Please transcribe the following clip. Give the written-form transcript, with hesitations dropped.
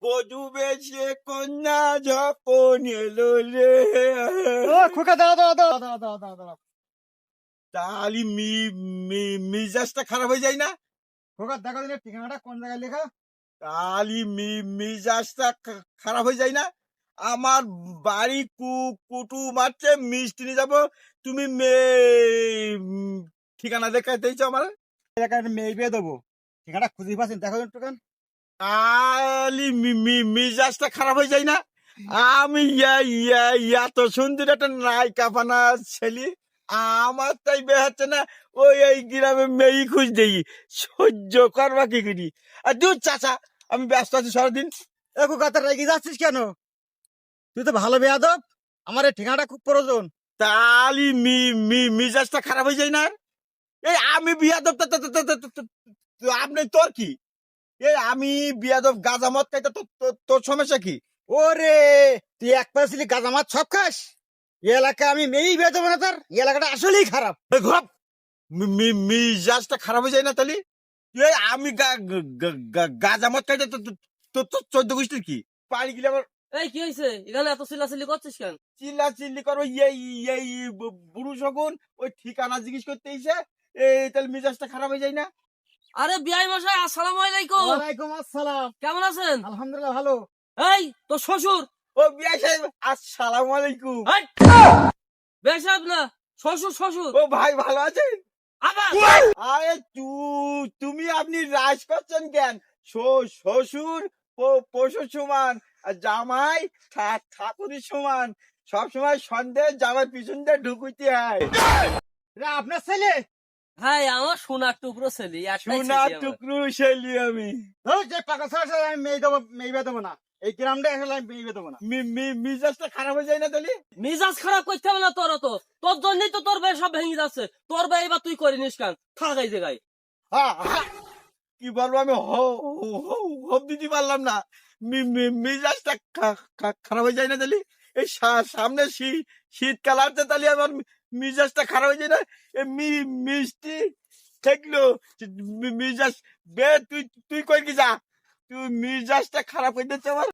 বধূ বেশে কন্যা যখন এলো রে। ও খোকা দাঁড়া দাঁড়া দাঁড়া দাঁড়া দাঁড়া দাঁড়া দাঁড়া তাহলে মিজাজটা খারাপ হয়ে যায় না? খোকা দেখো দিনের ঠিকানাটা কোন জায়গায় লেখা? তাহলে মিজাজটা খারাপ হয়ে যায় না? আমার বাড়ি কুটুম আছে, মিষ্টি নিয়ে যাবো, তুমি ঠিকানা দেখাইতেছো আমার। এলাকায় একটা মেয়ে বিয়ে দেবো, ঠিকানা খুঁজে পাচ্ছেন, দেখো একটুখান। তাহলে মিজাজটা খারাপ হয়ে যায় না? আমি এত সুন্দর একটা নায়িকা বানা ছেলে, আমার তাই বের হচ্ছে না। ওই এই গ্রামে মেয়ে খুঁজ দেই, সহ্য করবা কি করি? আর দূর চাচা, আমি ব্যস্ত আছি সারাদিন। এ খোকা তোর রেগে যাচ্ছিস কেন? তুই তো ভালো বেয়াদব, আমার এই ঠিকানাটা খুব প্রয়োজন। তাহলে মিজাজটা খারাপ হয়ে যায় না? এই আমি বিয়াদব, আপনি তোর কি? এই আমি বিয়াদব গাঁজা মদ খাই, তোর সমস্যা কি? ওরে তুই এক পাশে গাঁজা মাছ সব খাস, এই এলাকায় আমি মেয়েই বিয়ে দেবো না। তোর এই এলাকাটা আসলেই খারাপ। এই ঘপ, মিজাজটা খারাপ হয়ে যায় না তাহলে? এই আমি গাঁজা মদ খাইতে তোর 14 গোষ্ঠীর কি? পানি গেলে আমার এই কি হয়েছে? এখানে এত চিল্লাচিল্লি করছিস কেন? চিল্লা চিল্লি করো? এই বুড়ো শগুন ওই ঠিকানা জিজ্ঞেস করতে এসে, এই তাহলে মিজাজটা খারাপ হয়ে যায় না? আরে বিআই মশাই, আসসালামু আলাইকুম। ওয়ালাইকুম আসসালাম। কেমন আছেন? আলহামদুলিল্লাহ ভালো। এই তোর শ্বশুর। ও বিয়া সাহেব, আসসালামু আলাইকুম। এই, বিআই সাহেব না, শ্বশুর শ্বশুর। ও ভাই ভালো আছেন? আবার আরে তুমি আপনি রাজ করছেন কেন? শ্বশুর পশুর সমান, আর জামাই ঠাকুরের সমান। সব সময় সন্দেহ জামাই পিছন দিয়ে ঢুকুইতে হয়। এটা আপনার ছেলে? হ্যাঁ, আমার সোনার টুকরো ছেলে, একটাই ছেলে সোনা আমার। টুকরো ছেলে আমি। ধুর, যে পাকা ছাড়া আমি মেয়ে দেবো, মেয়ে বিয়ে দেবো না। এই গ্রামটা আসলে আমি মেয়ে বিয়ে দেবো না। মিজাজটা খারাপ হয়ে যায় না তাহলে? মিজাজ খারাপ করতে হবে না তোর, তো তোর জন্যই তো তোর ভাই সব ভেঙে যাচ্ছে। তোর ভাই এবার তুই করে নিস কেন? থাক এই জায়গায়। কি বলবো আমি, হোপ দিতে পারলাম না। মিজাজটা খারাপ হয়ে যায় না তাহলে? এই সামনে শীতকাল আসছে, তাহলে আমার মিজাজটা খারাপ হয়ে যায় না? এই মিষ্টি থাকলো মিজাজ বে, তুই তুই কই কি যা, তুই মিজাজটা খারাপ হয়ে যাচ্ছে আমার।